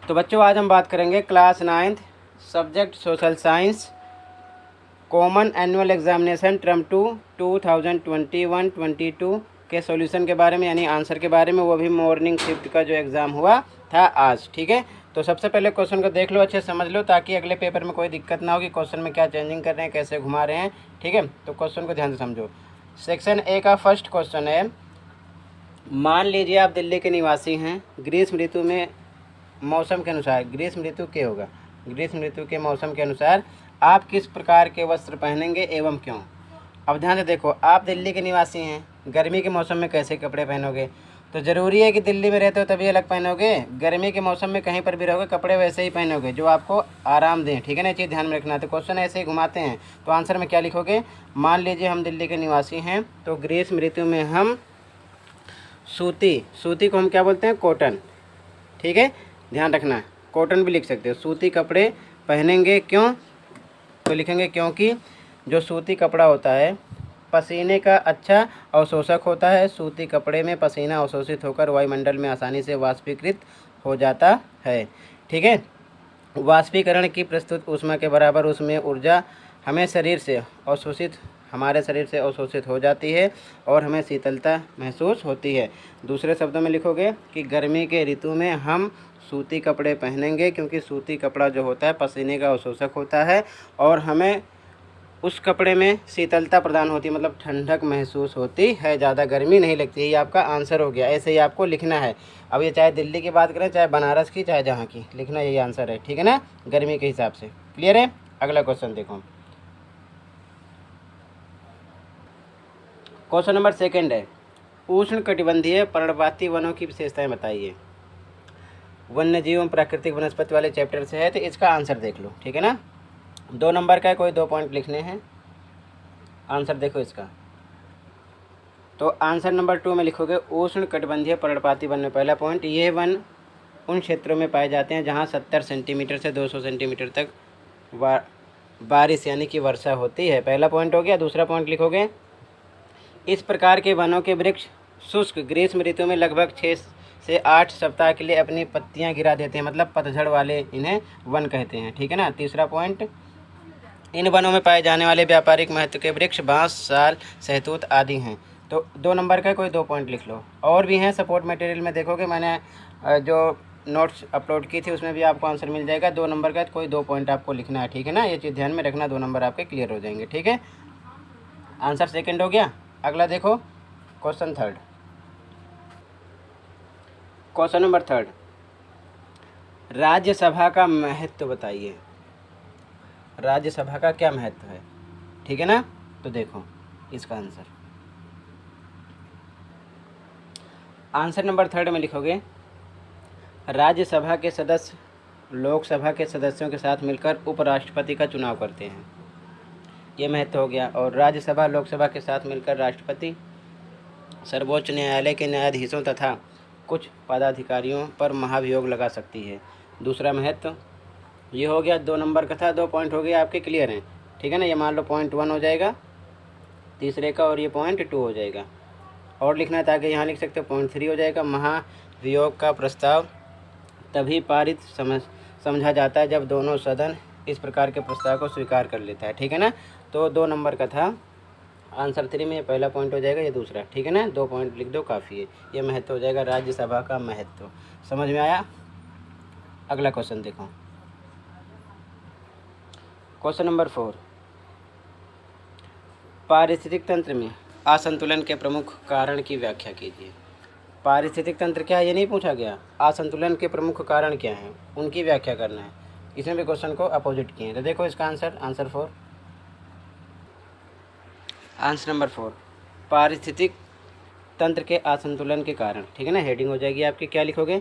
तो बच्चों आज हम बात करेंगे class 9th subject social science common annual examination term 2 2021-22 के सॉल्यूशन के बारे में, यानी आंसर के बारे में, वो भी मॉर्निंग शिफ्ट का जो एग्ज़ाम हुआ था आज। ठीक है, तो सबसे पहले क्वेश्चन को देख लो, अच्छे समझ लो, ताकि अगले पेपर में कोई दिक्कत ना हो कि क्वेश्चन में क्या चेंजिंग कर रहे हैं, कैसे घुमा रहे हैं। ठीक है, तो क्वेश्चन को ध्यान से समझो। सेक्शन ए का फर्स्ट क्वेश्चन है, मान लीजिए आप दिल्ली के निवासी हैं। ग्रीष्म ऋतु में मौसम के अनुसार, ग्रीष्म ऋतु के होगा, ग्रीष्म ऋतु के मौसम के अनुसार आप किस प्रकार के वस्त्र पहनेंगे एवं क्यों। अब ध्यान से देखो, आप दिल्ली के निवासी हैं, गर्मी के मौसम में कैसे कपड़े पहनोगे। तो ज़रूरी है कि दिल्ली में रहते हो तभी अलग पहनोगे, गर्मी के मौसम में कहीं पर भी रहोगे कपड़े वैसे ही पहनोगे जो आपको आराम दें। ठीक है ना, ये चीज़ ध्यान में रखना। तो क्वेश्चन ऐसे ही घुमाते हैं, तो आंसर में क्या लिखोगे, मान लीजिए हम दिल्ली के निवासी हैं, तो ग्रीष्म ऋतु में हम सूती को हम क्या बोलते हैं, कॉटन। ठीक है, ध्यान रखना, कॉटन भी लिख सकते हो। सूती कपड़े पहनेंगे, क्यों, तो लिखेंगे क्योंकि जो सूती कपड़ा होता है पसीने का अच्छा अवशोषक होता है। सूती कपड़े में पसीना अवशोषित होकर वायुमंडल में आसानी से वाष्पीकृत हो जाता है। ठीक है, वाष्पीकरण की प्रस्तुत ऊष्मा के बराबर उसमें ऊर्जा हमारे शरीर से अवशोषित हो जाती है और हमें शीतलता महसूस होती है। दूसरे शब्दों में लिखोगे कि गर्मी के ऋतु में हम सूती कपड़े पहनेंगे क्योंकि सूती कपड़ा जो होता है पसीने का अवशोषक होता है और हमें उस कपड़े में शीतलता प्रदान होती है, मतलब ठंडक महसूस होती है, ज़्यादा गर्मी नहीं लगती है। ये आपका आंसर हो गया, ऐसे ही आपको लिखना है। अब ये चाहे दिल्ली की बात करें, चाहे बनारस की, चाहे जहाँ की, लिखना यही आंसर है। ठीक है ना, गर्मी के हिसाब से। क्लियर है। अगला क्वेश्चन देखो, क्वेश्चन नंबर सेकंड है, उष्ण कटिबंधीय पर्णपाती वनों की विशेषताएं बताइए। वन्य जीव प्राकृतिक वनस्पति वाले चैप्टर से है, तो इसका आंसर देख लो। ठीक है ना, 2 नंबर का है, कोई 2 पॉइंट लिखने हैं। आंसर देखो इसका, तो आंसर नंबर 2 में लिखोगे उष्ण कटिबंधीय पर्णपाती वन में पहला पॉइंट, ये वन उन क्षेत्रों में पाए जाते हैं जहाँ 70 सेंटीमीटर से 200 सेंटीमीटर तक बारिश यानी कि वर्षा होती है। पहला पॉइंट हो गया। दूसरा पॉइंट लिखोगे, इस प्रकार के वनों के वृक्ष शुष्क ग्रीष्म ऋतु में लगभग 6 से 8 सप्ताह के लिए अपनी पत्तियां गिरा देते हैं, मतलब पतझड़ वाले इन्हें वन कहते हैं। ठीक है ना। तीसरा पॉइंट, इन वनों में पाए जाने वाले व्यापारिक महत्व के वृक्ष बांस, साल, सहतूत आदि हैं। तो 2 नंबर का कोई 2 पॉइंट लिख लो। और भी हैं, सपोर्ट मटेरियल में देखोगे, मैंने जो नोट्स अपलोड की थी उसमें भी आपको आंसर मिल जाएगा। 2 नंबर का कोई 2 पॉइंट आपको लिखना है। ठीक है ना, ये चीज़ ध्यान में रखना, 2 नंबर आपके क्लियर हो जाएंगे। ठीक है, आंसर सेकेंड हो गया। अगला देखो, question third, question number third, Rajya Sabha का महत्व बताइए। राज्यसभा का क्या महत्व है। ठीक है ना, तो देखो इसका आंसर नंबर थर्ड में लिखोगे, राज्यसभा के सदस्य लोकसभा के सदस्यों के साथ मिलकर उपराष्ट्रपति का चुनाव करते हैं, ये महत्व हो गया। और राज्यसभा लोकसभा के साथ मिलकर राष्ट्रपति, सर्वोच्च न्यायालय के न्यायाधीशों तथा कुछ पदाधिकारियों पर महाभियोग लगा सकती है। दूसरा महत्व ये हो गया। 2 नंबर का था, 2 पॉइंट हो गए आपके क्लियर हैं। ठीक है ना, ये मान लो पॉइंट 1 हो जाएगा तीसरे का, और ये पॉइंट 2 हो जाएगा। और लिखना है ताकि यहाँ लिख सकते हो, पॉइंट 3 हो जाएगा। महाभियोग का प्रस्ताव तभी पारित समझा जाता है जब दोनों सदन इस प्रकार के प्रस्ताव को स्वीकार कर लेता है। ठीक है ना, तो 2 नंबर का था आंसर 3 में, ये पहला पॉइंट हो जाएगा, ये दूसरा। ठीक है ना, 2 पॉइंट लिख दो, काफ़ी है। ये महत्व हो जाएगा राज्यसभा का महत्व। समझ में आया। अगला क्वेश्चन देखो, क्वेश्चन नंबर 4, पारिस्थितिक तंत्र में असंतुलन के प्रमुख कारण की व्याख्या कीजिए। पारिस्थितिक तंत्र क्या है ये नहीं पूछा गया, असंतुलन के प्रमुख कारण क्या हैं उनकी व्याख्या करना है। इसमें भी क्वेश्चन को अपोजिट किए हैं। तो देखो इसका आंसर 4, आंसर नंबर 4, पारिस्थितिक तंत्र के असंतुलन के कारण। ठीक है ना, हेडिंग हो जाएगी आपकी, क्या लिखोगे,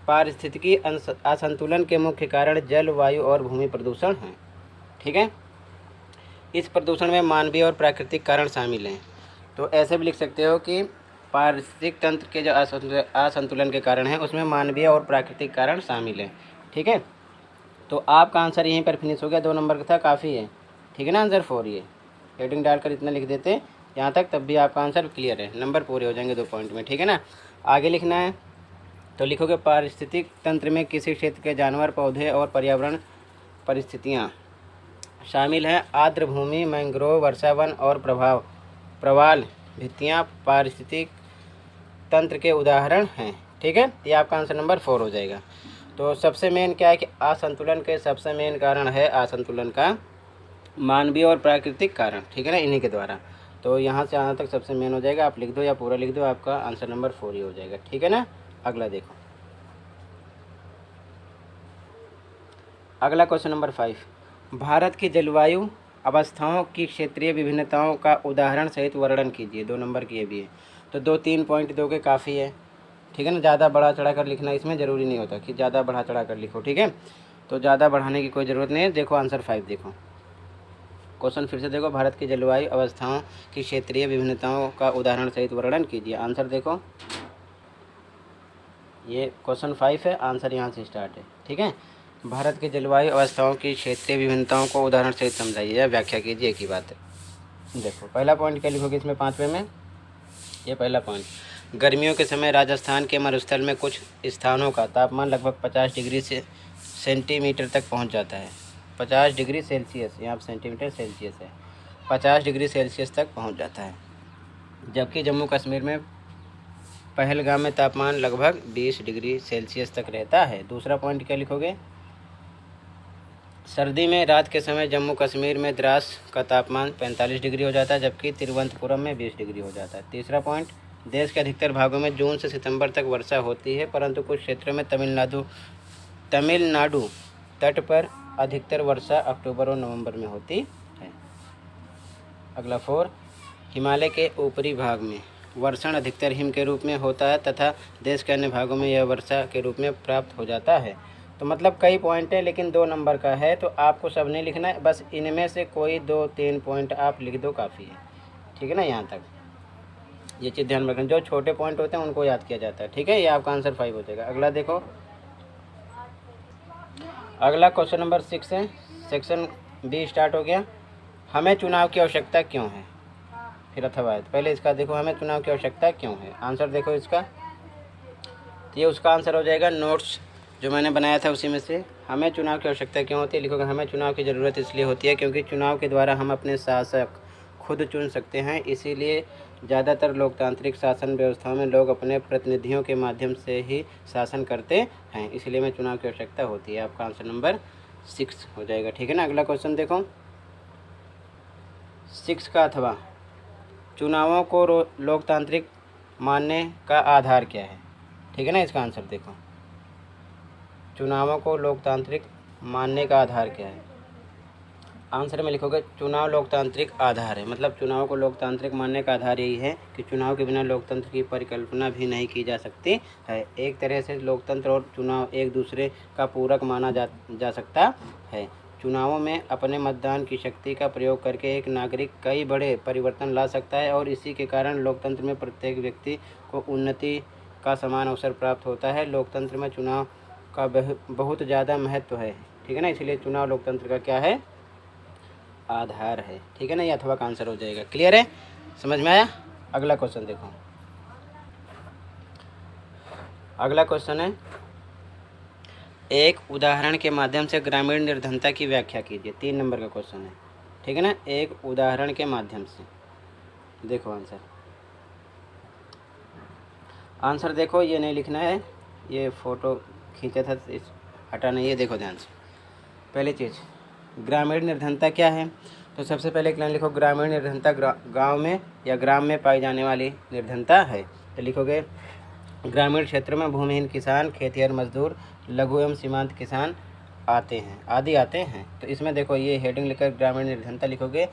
पारिस्थितिकी असंतुलन के मुख्य कारण जल, वायु और भूमि प्रदूषण हैं। ठीक है, इस प्रदूषण में मानवीय और प्राकृतिक कारण शामिल हैं। तो ऐसे भी लिख सकते हो कि पारिस्थितिक तंत्र के जो असंतुलन के कारण हैं उसमें मानवीय और प्राकृतिक कारण शामिल हैं। ठीक है, तो आपका आंसर यहीं पर फिनिश हो गया। 2 नंबर का था, काफ़ी है। ठीक है ना, आंसर 4, ये हेडिंग डालकर इतना लिख देते यहाँ तक, तब भी आपका आंसर क्लियर है, नंबर पूरे हो जाएंगे 2 पॉइंट में। ठीक है ना, आगे लिखना है तो लिखोगे पारिस्थितिक तंत्र में किसी क्षेत्र के जानवर, पौधे और पर्यावरण परिस्थितियाँ शामिल हैं। आर्द्र भूमि, मैंग्रोव, वर्षावन और प्रवाल भित्तियाँ पारिस्थितिक तंत्र के उदाहरण हैं। ठीक है, ये आपका आंसर नंबर 4 हो जाएगा। तो सबसे मेन क्या है कि असंतुलन के सबसे मेन कारण है असंतुलन का मानवीय और प्राकृतिक कारण। ठीक है ना, इन्हीं के द्वारा। तो यहाँ से यहाँ तक सबसे मेन हो जाएगा, आप लिख दो या पूरा लिख दो, आपका आंसर नंबर 4 ही हो जाएगा। ठीक है ना, अगला देखो। अगला क्वेश्चन नंबर 5, भारत की जलवायु अवस्थाओं की क्षेत्रीय विभिन्नताओं का उदाहरण सहित वर्णन कीजिए। 2 नंबर की ये भी है, तो 2-3 पॉइंट दोगे काफ़ी है। ठीक है ना, ज़्यादा बढ़ा चढ़ा कर लिखना इसमें ज़रूरी नहीं होता कि ज़्यादा बढ़ा चढ़ा कर लिखो। ठीक है, तो ज़्यादा बढ़ाने की कोई ज़रूरत नहीं है। देखो आंसर 5 देखो, क्वेश्चन फिर से देखो, भारत की जलवायु अवस्थाओं की क्षेत्रीय विभिन्नताओं का उदाहरण सहित वर्णन कीजिए। आंसर देखो, ये क्वेश्चन 5 है, आंसर यहाँ से स्टार्ट है। ठीक है, भारत की जलवायु अवस्थाओं की क्षेत्रीय विभिन्नताओं को उदाहरण सहित समझाइए या व्याख्या कीजिए, एक ही बात है। देखो पहला पॉइंट क्या लिखोगे इसमें 5वें में, ये पहला पॉइंट, गर्मियों के समय राजस्थान के मरुस्थल में कुछ स्थानों का तापमान लगभग 50 डिग्री से सेंटीमीटर तक पहुंच जाता है। 50 डिग्री सेल्सियस, यहाँ पर सेंटीमीटर सेल्सियस है, 50 डिग्री सेल्सियस तक पहुंच जाता है। जबकि जम्मू कश्मीर में पहलगाम में तापमान लगभग 20 डिग्री सेल्सियस तक रहता है। दूसरा पॉइंट क्या लिखोगे, सर्दी में रात के समय जम्मू कश्मीर में द्रास का तापमान 45 डिग्री हो जाता है, जबकि तिरुवनंतपुरम में 20 डिग्री हो जाता है। तीसरा पॉइंट, देश के अधिकतर भागों में जून से सितंबर तक वर्षा होती है, परंतु कुछ क्षेत्रों में तमिलनाडु तट पर अधिकतर वर्षा अक्टूबर और नवंबर में होती है। अगला 4, हिमालय के ऊपरी भाग में वर्षण अधिकतर हिम के रूप में होता है तथा देश के अन्य भागों में यह वर्षा के रूप में प्राप्त हो जाता है। तो मतलब कई पॉइंट है, लेकिन 2 नंबर का है, तो आपको सब नहीं लिखना है, बस इनमें से कोई 2-3 पॉइंट आप लिख दो, काफ़ी है। ठीक है ना, यहाँ तक ये चीज़ ध्यान रखना, जो छोटे पॉइंट होते हैं उनको याद किया जाता है। ठीक है, ये आपका आंसर 5 हो जाएगा। अगला देखो, अगला क्वेश्चन नंबर 6 है, सेक्शन बी स्टार्ट हो गया। हमें चुनाव की आवश्यकता क्यों है, फिर अथवा है। पहले इसका देखो, हमें चुनाव की आवश्यकता क्यों है। आंसर देखो इसका, तो ये उसका आंसर हो जाएगा, नोट्स जो मैंने बनाया था उसी में से। हमें चुनाव की आवश्यकता क्यों होती है, लिखोगे हमें चुनाव की ज़रूरत इसलिए होती है क्योंकि चुनाव के द्वारा हम अपने शासक खुद चुन सकते हैं। इसीलिए ज़्यादातर लोकतांत्रिक शासन व्यवस्थाओं में लोग अपने प्रतिनिधियों के माध्यम से ही शासन करते हैं, इसलिए में चुनाव की आवश्यकता होती है। आपका आंसर नंबर 6 हो जाएगा। ठीक है ना, अगला क्वेश्चन देखो, 6 का अथवा, चुनावों को लोकतांत्रिक मानने का आधार क्या है। ठीक है ना, इसका आंसर देखो, चुनावों को लोकतांत्रिक मानने का आधार क्या है। आंसर में लिखोगे चुनाव लोकतांत्रिक आधार है, मतलब चुनाव को लोकतांत्रिक मानने का आधार यही है कि चुनाव के बिना लोकतंत्र की परिकल्पना भी नहीं की जा सकती है। एक तरह से लोकतंत्र और चुनाव एक दूसरे का पूरक माना जा सकता है। चुनावों में अपने मतदान की शक्ति का प्रयोग करके एक नागरिक कई बड़े परिवर्तन ला सकता है और इसी के कारण लोकतंत्र में प्रत्येक व्यक्ति को उन्नति का समान अवसर प्राप्त होता है। लोकतंत्र में चुनाव का बहुत ज़्यादा महत्व है। ठीक है ना, इसलिए चुनाव लोकतंत्र का क्या है, आधार है। ठीक है ना, ये अथवा का आंसर हो जाएगा। क्लियर है, समझ में आया। अगला क्वेश्चन देखो, अगला क्वेश्चन है, एक उदाहरण के माध्यम से ग्रामीण निर्धनता की व्याख्या कीजिए। 3 नंबर का क्वेश्चन है। ठीक है ना, एक उदाहरण के माध्यम से। देखो आंसर, आंसर देखो, ये नहीं लिखना है, ये फ़ोटो खींचा था, इस हटाना, ये देखो ध्यान से। पहली चीज़, ग्रामीण निर्धनता क्या है, तो सबसे पहले एक लाइन लिखो, ग्रामीण निर्धनता गांव में या ग्राम में पाई जाने वाली निर्धनता है। तो लिखोगे ग्रामीण क्षेत्रों में भूमिहीन किसान, खेतिहर मजदूर, लघु एवं सीमांत किसान आदि आते हैं। तो इसमें देखो ये हेडिंग लिखकर ग्रामीण निर्धनता लिखोगे,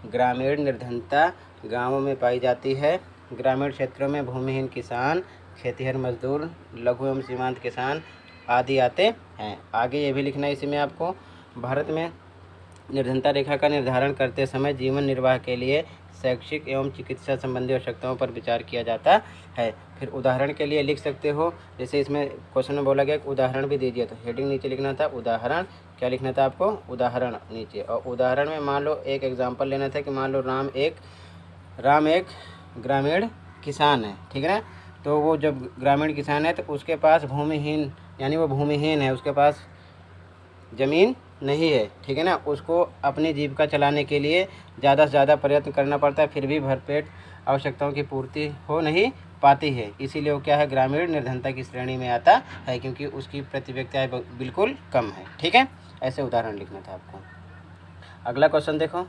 ग्रामीण निर्धनता गाँवों में पाई जाती है, ग्रामीण क्षेत्रों में भूमिहीन किसान, खेतिहर मजदूर, लघु एवं सीमांत किसान आदि आते हैं। आगे ये भी लिखना है इसी में आपको, भारत में निर्धनता रेखा का निर्धारण करते समय जीवन निर्वाह के लिए शैक्षिक एवं चिकित्सा संबंधी आवश्यकताओं पर विचार किया जाता है। फिर उदाहरण के लिए लिख सकते हो, जैसे इसमें क्वेश्चन में बोला गया कि उदाहरण भी दीजिए, तो हेडिंग नीचे लिखना था उदाहरण, क्या लिखना था आपको, उदाहरण नीचे। और उदाहरण में मान लो एक एग्जाम्पल लेना था कि मान लो राम एक ग्रामीण किसान है। ठीक है ना, तो वो जब ग्रामीण किसान है तो उसके पास भूमिहीन, यानी वो भूमिहीन है, उसके पास ज़मीन नहीं है, ठीक है ना, उसको अपनी जीविका चलाने के लिए ज़्यादा से ज़्यादा प्रयत्न करना पड़ता है, फिर भी भरपेट आवश्यकताओं की पूर्ति हो नहीं पाती है। इसीलिए वो क्या है, ग्रामीण निर्धनता की श्रेणी में आता है, क्योंकि उसकी प्रति व्यक्ति आय बिल्कुल कम है। ठीक है, ऐसे उदाहरण लिखना था आपको। अगला क्वेश्चन देखो।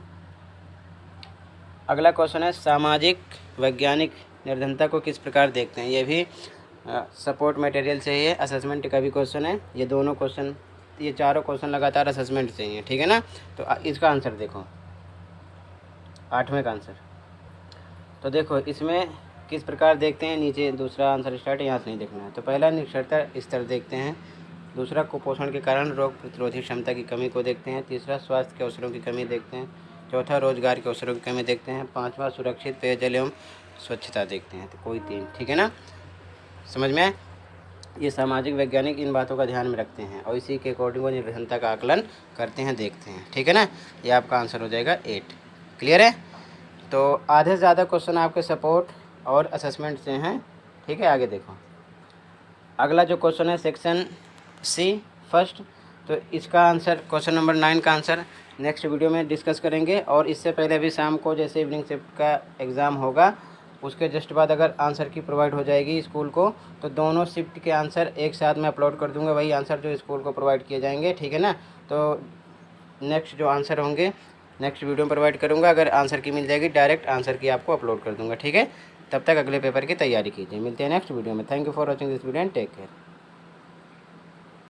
अगला क्वेश्चन है सामाजिक वैज्ञानिक निर्धनता को किस प्रकार देखते हैं। ये भी सपोर्ट मटेरियल से ही है, असेसमेंट का भी क्वेश्चन है। ये दोनों क्वेश्चन, ये चारों क्वेश्चन लगातार असेसमेंट से ही है, ठीक है ना। तो इसका आंसर देखो, 8वें का आंसर। तो देखो इसमें किस प्रकार देखते हैं, नीचे दूसरा आंसर स्टार्ट, यहाँ से नहीं देखना है। तो पहला निरक्षरता स्तर देखते हैं, दूसरा कुपोषण के कारण रोग प्रतिरोधी क्षमता की कमी को देखते हैं, तीसरा स्वास्थ्य के अवसरों की कमी देखते हैं, चौथा रोजगार के अवसरों की कमी देखते हैं, पाँचवा सुरक्षित पेयजल एवं स्वच्छता देखते हैं। तो कोई 3, ठीक है ना, समझ में आए। ये सामाजिक वैज्ञानिक इन बातों का ध्यान में रखते हैं और इसी के अकॉर्डिंग वो निर्धनता का आकलन करते हैं, देखते हैं, ठीक है ना। ये आपका आंसर हो जाएगा 8। क्लियर है। तो आधे से ज़्यादा क्वेश्चन आपके सपोर्ट और असेसमेंट से हैं, ठीक है। आगे देखो, अगला जो क्वेश्चन है सेक्शन सी फर्स्ट, तो इसका आंसर क्वेश्चन नंबर 9 का आंसर नेक्स्ट वीडियो में डिस्कस करेंगे। और इससे पहले भी शाम को जैसे इवनिंग शिफ्ट का एग्ज़ाम होगा उसके जस्ट बाद अगर आंसर की प्रोवाइड हो जाएगी स्कूल को, तो दोनों शिफ्ट के आंसर एक साथ मैं अपलोड कर दूंगा, वही आंसर जो स्कूल को प्रोवाइड किए जाएंगे, ठीक है ना। तो नेक्स्ट जो आंसर होंगे नेक्स्ट वीडियो में प्रोवाइड करूंगा, अगर आंसर की मिल जाएगी डायरेक्ट आंसर की आपको अपलोड कर दूंगा, ठीक है। तब तक अगले पेपर की तैयारी कीजिए। मिलते हैं नेक्स्ट वीडियो में। Thank you for watching this video and take care.